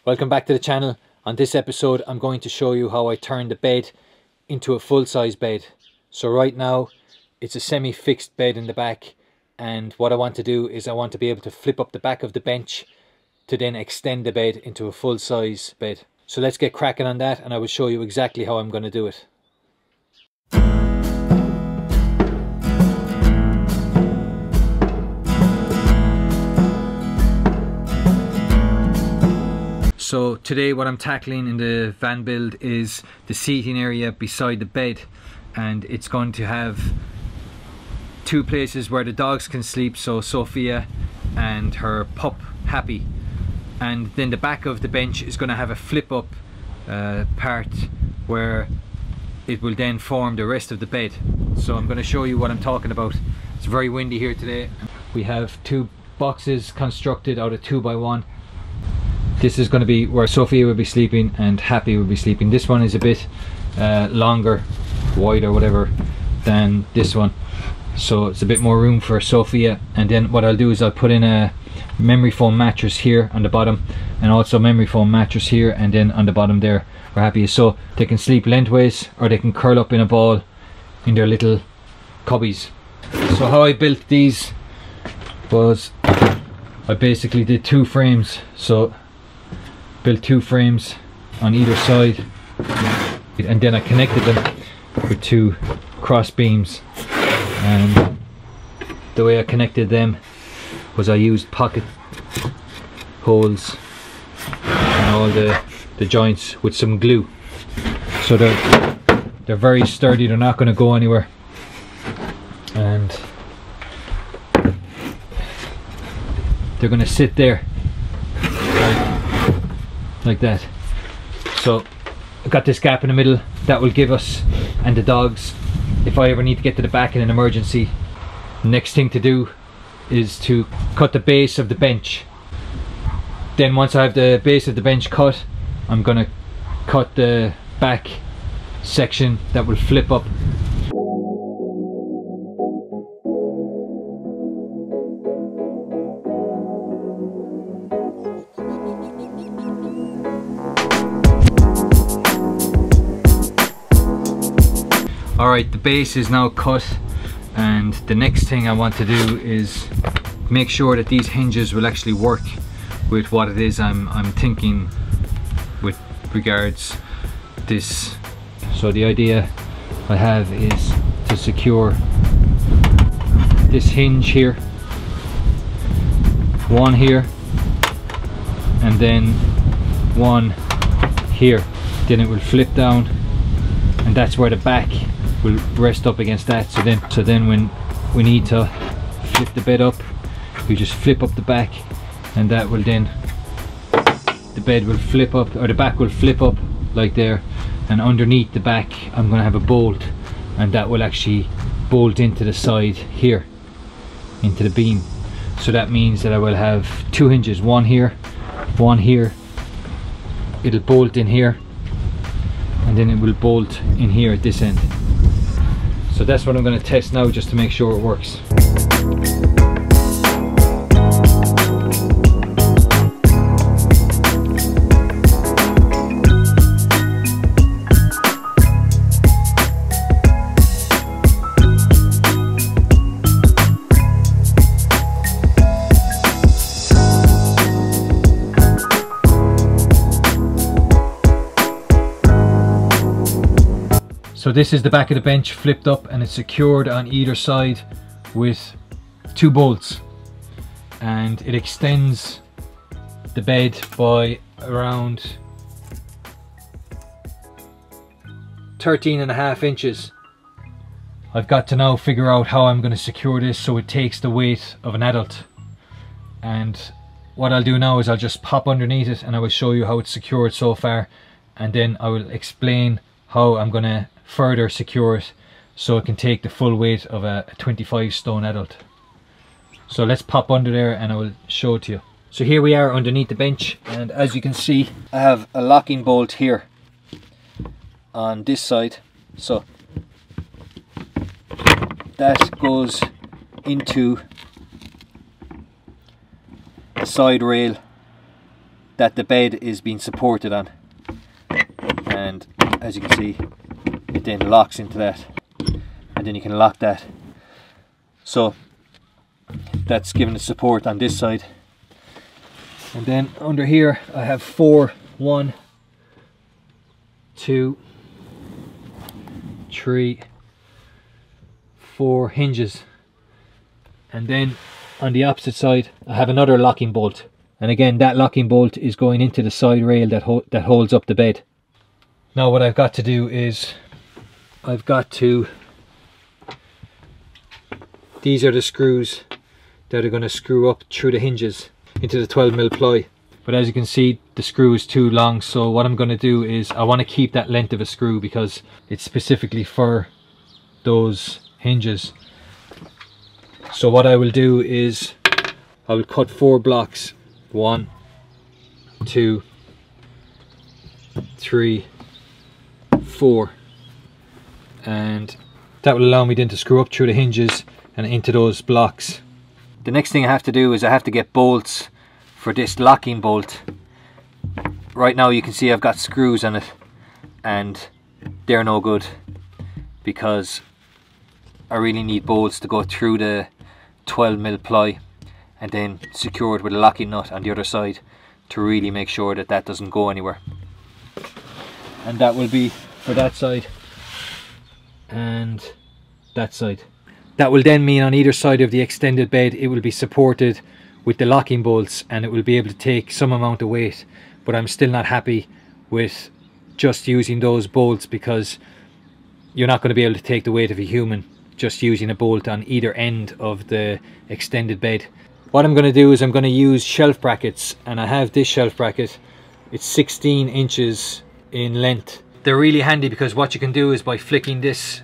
Welcome back to the channel. On this episode I'm going to show you how I turn the bed into a full-size bed. So right now it's a semi-fixed bed in the back, and what I want to do is I want to be able to flip up the back of the bench to then extend the bed into a full-size bed. So let's get cracking on that and I will show you exactly how I'm going to do it. So today what I'm tackling in the van build is the seating area beside the bed, and it's going to have two places where the dogs can sleep, so Sophia and her pup Happy, and then the back of the bench is going to have a flip up part where it will then form the rest of the bed. So I'm going to show you what I'm talking about. It's very windy here today. We have two boxes constructed out of 2x1. This is going to be where Sophia will be sleeping and Happy will be sleeping. This one is a bit longer, wider, whatever, than this one. So it's a bit more room for Sophia. And then what I'll do is I'll put in a memory foam mattress here on the bottom, and also memory foam mattress here, and then on the bottom there where Happy is. So they can sleep lengthways or they can curl up in a ball in their little cubbies. So how I built these was I basically did two frames. So built two frames on either side, and then I connected them with two cross beams. And the way I connected them was I used pocket holes and all the joints with some glue, so they're very sturdy, they're not going to go anywhere, and they're going to sit there like that. So I've got this gap in the middle that will give us and the dogs, if I ever need to get to the back in an emergency. Next thing to do is to cut the base of the bench. Then once I have the base of the bench cut, I'm gonna cut the back section that will flip up. Alright, the base is now cut, and the next thing I want to do is make sure that these hinges will actually work with what it is I'm thinking with regards this. So the idea I have is to secure this hinge here, one here, and then one here. Then it will flip down, and that's where the back will rest up against that. So then when we need to flip the bed up, we just flip up the back, and that will then, the bed will flip up, or the back will flip up like there, and underneath the back I'm going to have a bolt, and that will actually bolt into the side here, into the beam. So that means that I will have two hinges, one here, it'll bolt in here, and then it will bolt in here at this end. So that's what I'm going to test now, just to make sure it works. So this is the back of the bench flipped up, and it's secured on either side with two bolts, and it extends the bed by around 13.5 inches. I've got to now figure out how I'm going to secure this so it takes the weight of an adult, and what I'll do now is I'll just pop underneath it and I will show you how it's secured so far, and then I will explain how I'm going to further secure it so it can take the full weight of a 25 stone adult. So let's pop under there and I will show it to you. So here we are underneath the bench, and as you can see I have a locking bolt here on this side, so that goes into the side rail that the bed is being supported on. And as you can see, it then locks into that, and then you can lock that. So that's giving it support on this side. And then under here I have 4, 1, 2, 3, 4 hinges. And then on the opposite side I have another locking bolt, and again that locking bolt is going into the side rail that holds up the bed. Now what I've got to do is I've got to, these are the screws that are going to screw up through the hinges into the 12mm ply, but as you can see the screw is too long, so what I'm going to do is I want to keep that length of a screw because it's specifically for those hinges. So what I will do is I will cut 4 blocks, 1, 2, 3, 4, and that will allow me then to screw up through the hinges and into those blocks. The next thing I have to do is I have to get bolts for this locking bolt. Right now you can see I've got screws on it and they're no good because I really need bolts to go through the 12mm ply and then secure it with a locking nut on the other side to really make sure that that doesn't go anywhere. And that will be for that side and that side. That will then mean on either side of the extended bed it will be supported with the locking bolts and it will be able to take some amount of weight, but I'm still not happy with just using those bolts because you're not going to be able to take the weight of a human just using a bolt on either end of the extended bed. What I'm going to do is I'm going to use shelf brackets, and I have this shelf bracket. It's 16 inches in length. They're really handy because what you can do is by flicking this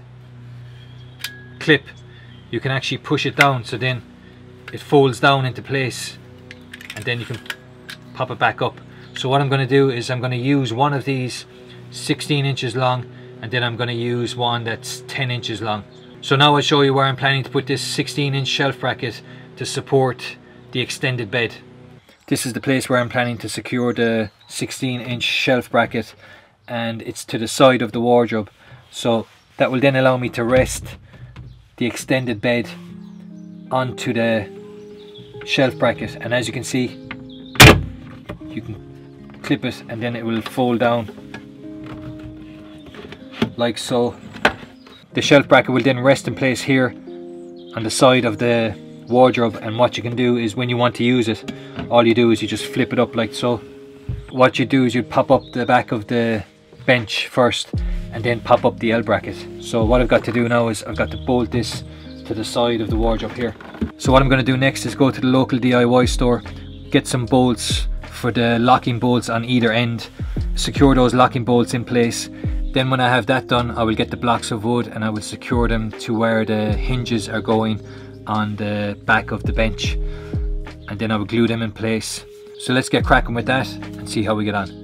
clip you can actually push it down, so then it folds down into place and then you can pop it back up. So what I'm going to do is I'm going to use one of these 16 inches long and then I'm going to use one that's 10 inches long. So now I'll show you where I'm planning to put this 16-inch shelf bracket to support the extended bed. This is the place where I'm planning to secure the 16-inch shelf bracket, and it's to the side of the wardrobe. So that will then allow me to rest the extended bed onto the shelf bracket, and as you can see you can clip it and then it will fold down like so. The shelf bracket will then rest in place here on the side of the wardrobe, and what you can do is when you want to use it, all you do is you just flip it up like so. What you do is you pop up the back of the bench first and then pop up the L bracket. So what I've got to do now is I've got to bolt this to the side of the wardrobe here. So what I'm going to do next is go to the local DIY store, get some bolts for the locking bolts on either end, secure those locking bolts in place. Then when I have that done, I will get the blocks of wood and I will secure them to where the hinges are going on the back of the bench, and then I will glue them in place. So let's get cracking with that and see how we get on.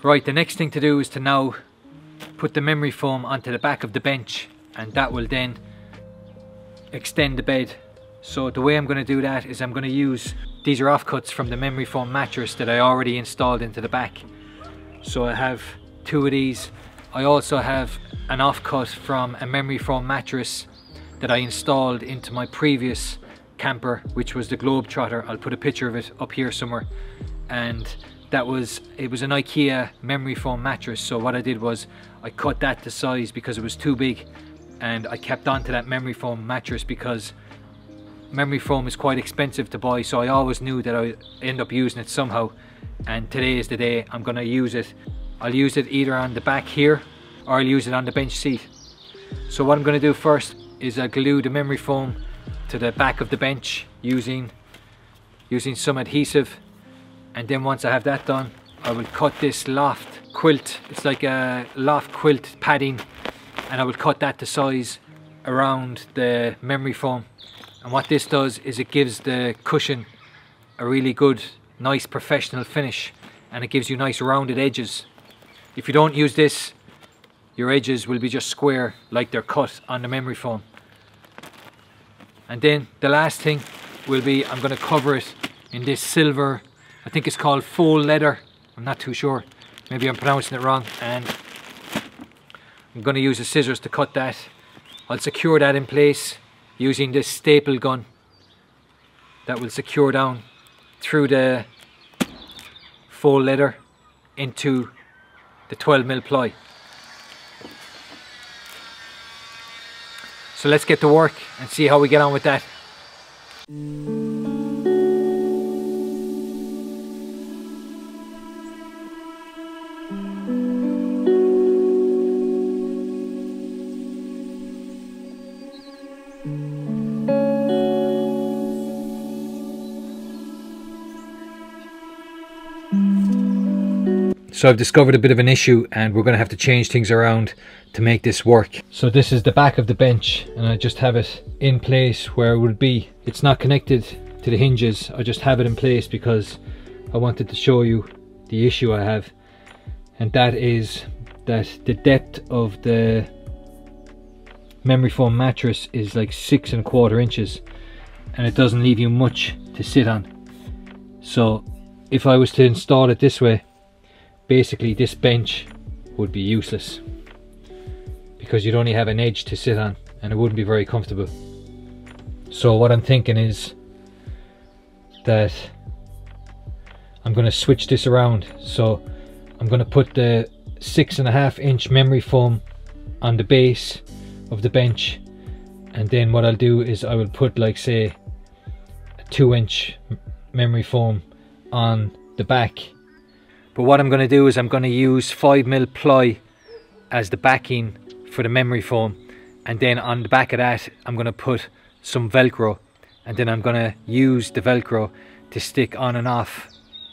Right, the next thing to do is to now put the memory foam onto the back of the bench, and that will then extend the bed. So the way I'm going to do that is I'm going to use, these are offcuts from the memory foam mattress that I already installed into the back. So I have 2 of these. I also have an offcut from a memory foam mattress that I installed into my previous camper, which was the Globetrotter. I'll put a picture of it up here somewhere. And it was an IKEA memory foam mattress. So what I did was I cut that to size because it was too big, and I kept on to that memory foam mattress because memory foam is quite expensive to buy, so I always knew that I'd end up using it somehow, and today is the day I'm going to use it. I'll use it either on the back here or I'll use it on the bench seat. So what I'm going to do first is I'll glue the memory foam to the back of the bench using some adhesive, and then once I have that done, I will cut this loft quilt. It's like a loft quilt padding, and I will cut that to size around the memory foam. And what this does is it gives the cushion a really good, nice professional finish, and it gives you nice rounded edges. If you don't use this, your edges will be just square like they're cut on the memory foam. And then the last thing will be, I'm going to cover it in this silver, I think it's called faux leather, I'm not too sure, maybe I'm pronouncing it wrong, and I'm going to use the scissors to cut that. I'll secure that in place using this staple gun that will secure down through the faux leather into the 12mm ply. So let's get to work and see how we get on with that. So I've discovered a bit of an issue and we're going to have to change things around to make this work. So this is the back of the bench and I just have it in place where it would be. It's not connected to the hinges, I just have it in place because I wanted to show you the issue I have, and that is that the depth of the memory foam mattress is like 6¼ inches and it doesn't leave you much to sit on. So if I was to install it this way, basically this bench would be useless because you'd only have an edge to sit on and it wouldn't be very comfortable. So what I'm thinking is that I'm going to switch this around. So I'm going to put the 6½ inch memory foam on the base of the bench, and then what I'll do is I will put, like, say, a 2-inch memory foam on the back. But what I'm going to do is I'm going to use 5mm ply as the backing for the memory foam, and then on the back of that I'm going to put some Velcro, and then I'm going to use the Velcro to stick on and off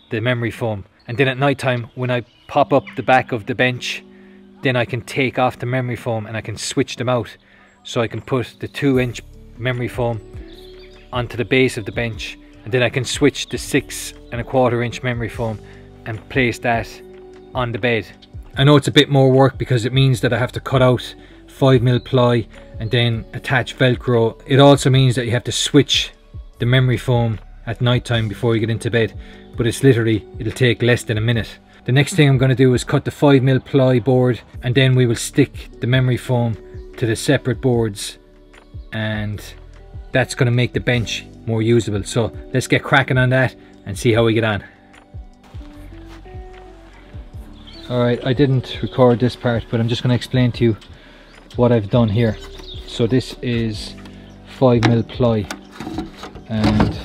the memory foam. And then at night time, when I pop up the back of the bench, then I can take off the memory foam and I can switch them out. So I can put the 2-inch memory foam onto the base of the bench, and then I can switch the 6¼ inch memory foam and place that on the bed. I know it's a bit more work because it means that I have to cut out 5mm ply and then attach Velcro. It also means that you have to switch the memory foam at night time before you get into bed, but it's literally, it'll take less than a minute. The next thing I'm going to do is cut the 5mm ply board, and then we will stick the memory foam to the separate boards, and that's going to make the bench more usable. So let's get cracking on that and see how we get on. Alright, I didn't record this part, but I'm just going to explain to you what I've done here. So this is 5mm ply, and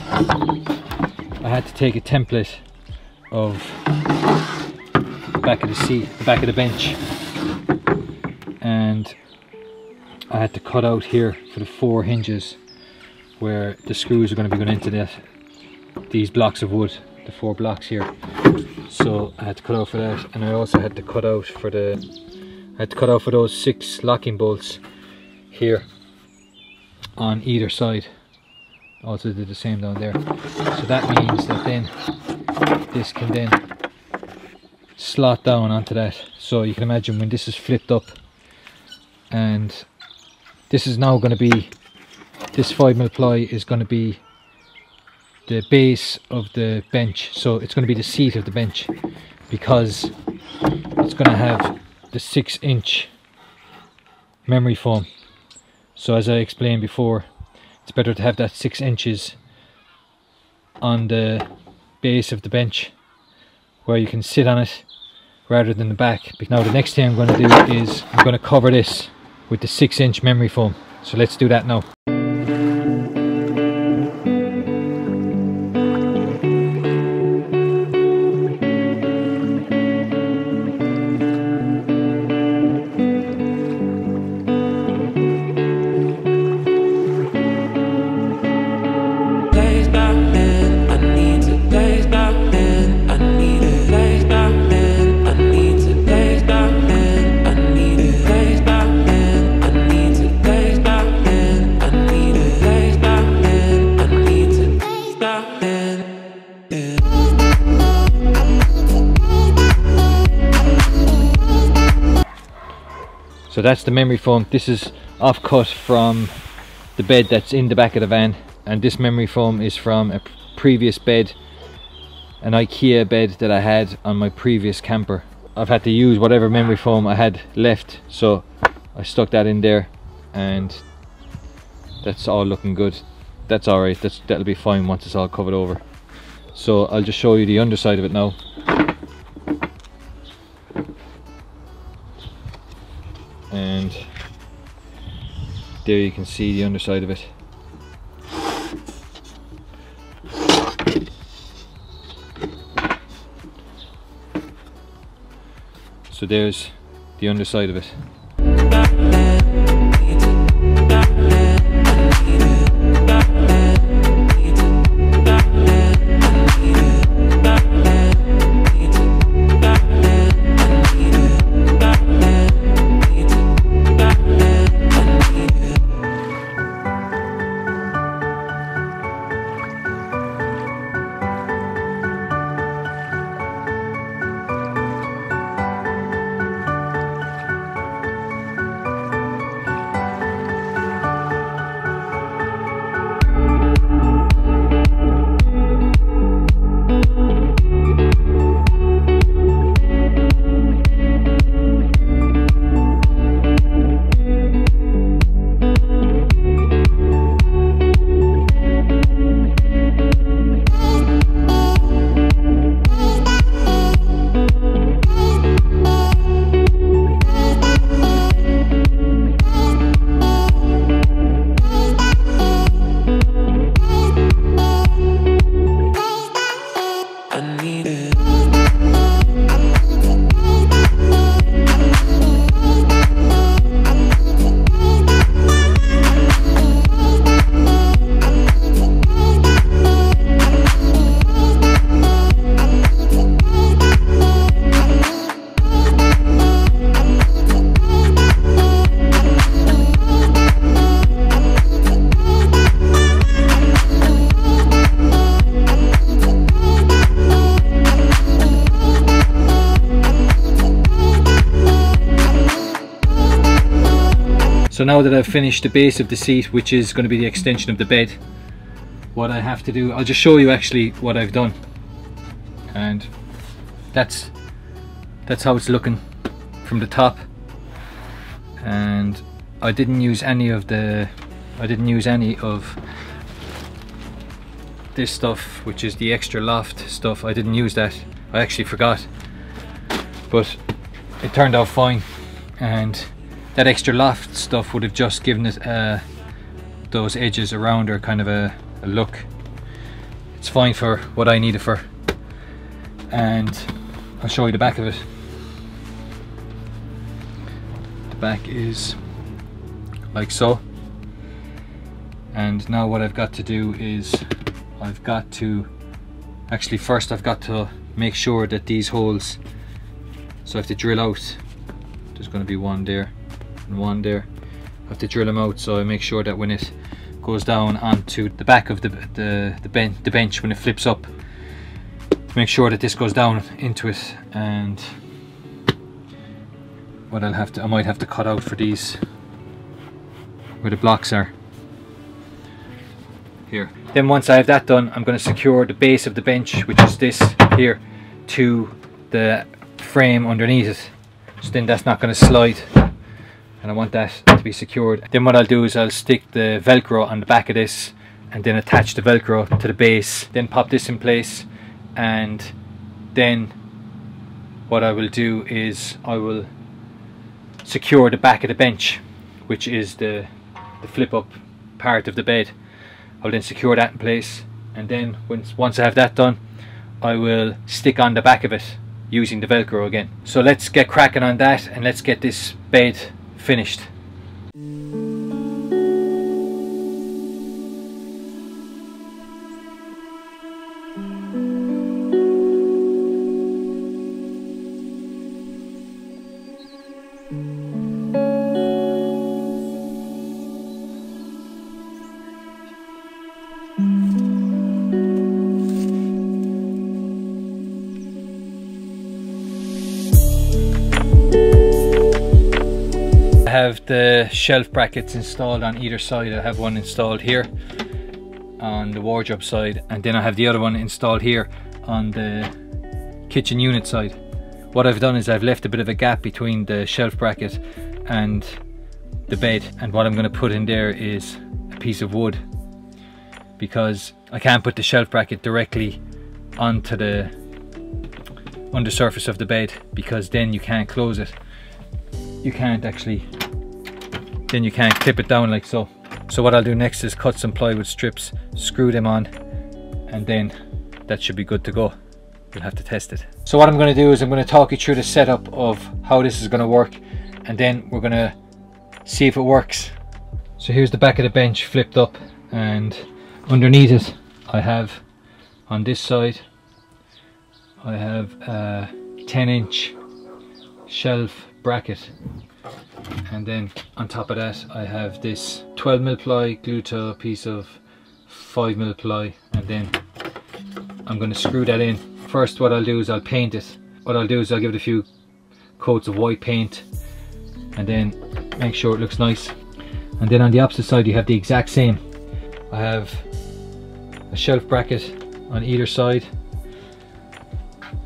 I had to take a template of the back of the seat, the back of the bench, and I had to cut out here for the 4 hinges where the screws are going to be going into these blocks of wood, the 4 blocks here. So I had to cut out for that, and I also had to cut out for those 6 locking bolts here on either side. Also did the same down there. So that means that then this can then slot down onto that. So you can imagine when this is flipped up, and this is now going to be, this 5mm ply is going to be the base of the bench, so it's going to be the seat of the bench, because it's going to have the 6-inch memory foam. So as I explained before, it's better to have that 6 inches on the base of the bench where you can sit on it rather than the back. Now the next thing I'm going to do is I'm going to cover this with the 6-inch memory foam. So let's do that now. So that's the memory foam. This is offcut from the bed that's in the back of the van, and this memory foam is from a previous bed, an IKEA bed that I had on my previous camper. I've had to use whatever memory foam I had left, so I stuck that in there, and that's all looking good. That's alright, that'll be fine once it's all covered over. So I'll just show you the underside of it now. And there you can see the underside of it. So there's the underside of it. So now that I've finished the base of the seat, which is going to be the extension of the bed, what I have to do, I'll just show you actually what I've done. And that's how it's looking from the top. And I didn't use any of this stuff, which is the extra loft stuff. I didn't use that. I actually forgot, but it turned out fine. And that extra loft stuff would have just given it those edges around her kind of a look. It's fine for what I need it for. And I'll show you the back of it. The back is like so. And now what I've got to do is first I've got to make sure that these holes, so I have to drill out, there's going to be one there and one there. I have to drill them out so I make sure that when it goes down onto the back of the bench, when it flips up, make sure that this goes down into it. And what I might have to cut out for these where the blocks are here. Then once I have that done, I'm going to secure the base of the bench, which is this here, to the frame underneath it, so then that's not going to slide, and I want that to be secured. Then what I'll do is I'll stick the Velcro on the back of this and then attach the Velcro to the base, then pop this in place. And then what I will do is I will secure the back of the bench, which is the flip up part of the bed. I'll then secure that in place, and then once I have that done, I will stick on the back of it using the Velcro again. So let's get cracking on that and let's get this bed finished. have the shelf brackets installed on either side. I have one installed here on the wardrobe side, and then I have the other one installed here on the kitchen unit side. What I've done is I've left a bit of a gap between the shelf bracket and the bed, and what I'm going to put in there is a piece of wood, because I can't put the shelf bracket directly onto the undersurface of the bed, because then you can't close it. You can't actually, then you can't clip it down like so. So what I'll do next is cut some plywood strips, screw them on, and then that should be good to go. We'll have to test it. So what I'm going to do is I'm going to talk you through the setup of how this is going to work, and then we're going to see if it works. So here's the back of the bench flipped up, and underneath it I have, on this side, I have a 10-inch shelf bracket, and then on top of that I have this 12mm ply glued to a piece of 5mm ply, and then I'm going to screw that in. First what I'll do is I'll paint it. What I'll do is I'll give it a few coats of white paint and then make sure it looks nice. And then on the opposite side you have the exact same. I have a shelf bracket on either side,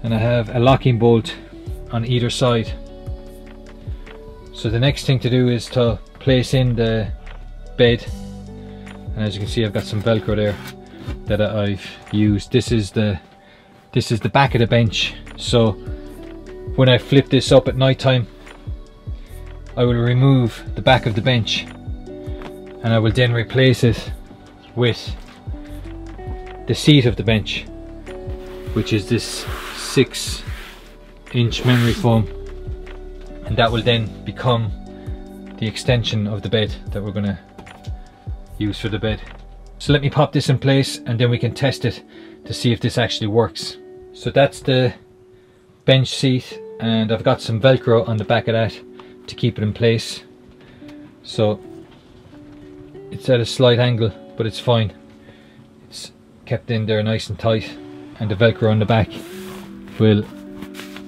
and I have a locking bolt on either side. So the next thing to do is to place in the bed, and as you can see I've got some Velcro there that I've used. This is the back of the bench, so when I flip this up at night time I will remove the back of the bench, and I will then replace it with the seat of the bench, which is this 6-inch memory foam, and that will then become the extension of the bed that we're going to use for the bed. So let me pop this in place and then we can test it to see if this actually works. So that's the bench seat, and I've got some Velcro on the back of that to keep it in place. So it's at a slight angle, but it's fine. It's kept in there nice and tight, and the Velcro on the back will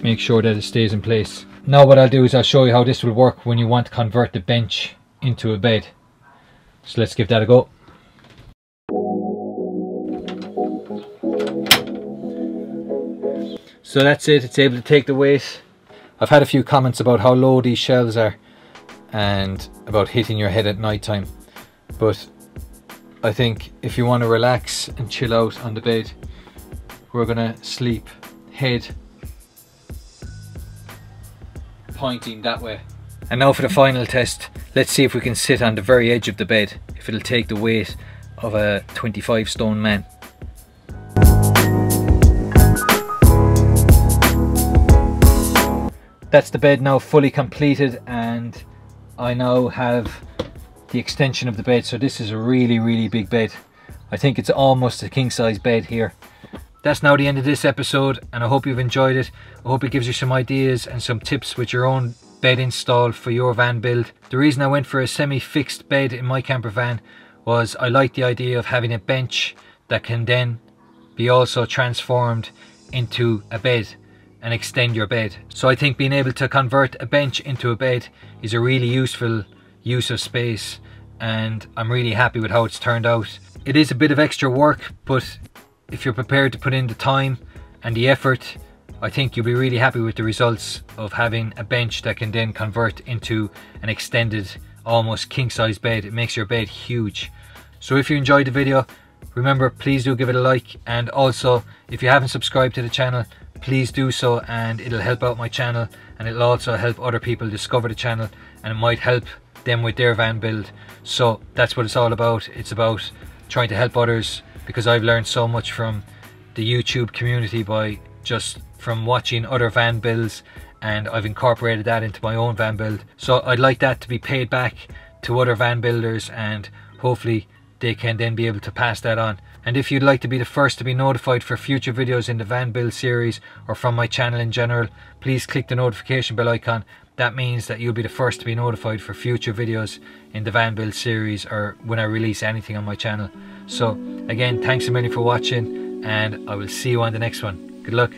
make sure that it stays in place. Now what I'll do is I'll show you how this will work when you want to convert the bench into a bed. So let's give that a go. So that's it, it's able to take the weight. I've had a few comments about how low these shelves are and about hitting your head at night time, but I think if you want to relax and chill out on the bed, we're gonna sleep head pointing that way. And now for the final test. Let's see if we can sit on the very edge of the bed, if it'll take the weight of a 25 stone man. That's the bed now fully completed, and I now have the extension of the bed. So this is a really big bed. I think it's almost a king size bed here. That's now the end of this episode, and I hope you've enjoyed it. I hope it gives you some ideas and some tips with your own bed install for your van build. The reason I went for a semi-fixed bed in my camper van was I like the idea of having a bench that can then be also transformed into a bed and extend your bed. So I think being able to convert a bench into a bed is a really useful use of space, and I'm really happy with how it's turned out. It is a bit of extra work, but if you're prepared to put in the time and the effort, I think you'll be really happy with the results of having a bench that can then convert into an extended, almost king-size bed. It makes your bed huge. So if you enjoyed the video, remember, please do give it a like, and also if you haven't subscribed to the channel, please do so, and it'll help out my channel, and it'll also help other people discover the channel, and it might help them with their van build. So that's what it's all about. It's about trying to help others, because I've learned so much from the YouTube community from watching other van builds, and I've incorporated that into my own van build. So I'd like that to be paid back to other van builders, and hopefully they can then be able to pass that on. And if you'd like to be the first to be notified for future videos in the van build series or from my channel in general, please click the notification bell icon. That means that you'll be the first to be notified for future videos in the van build series or when I release anything on my channel. So again, thanks a million for watching, and I will see you on the next one. Good luck.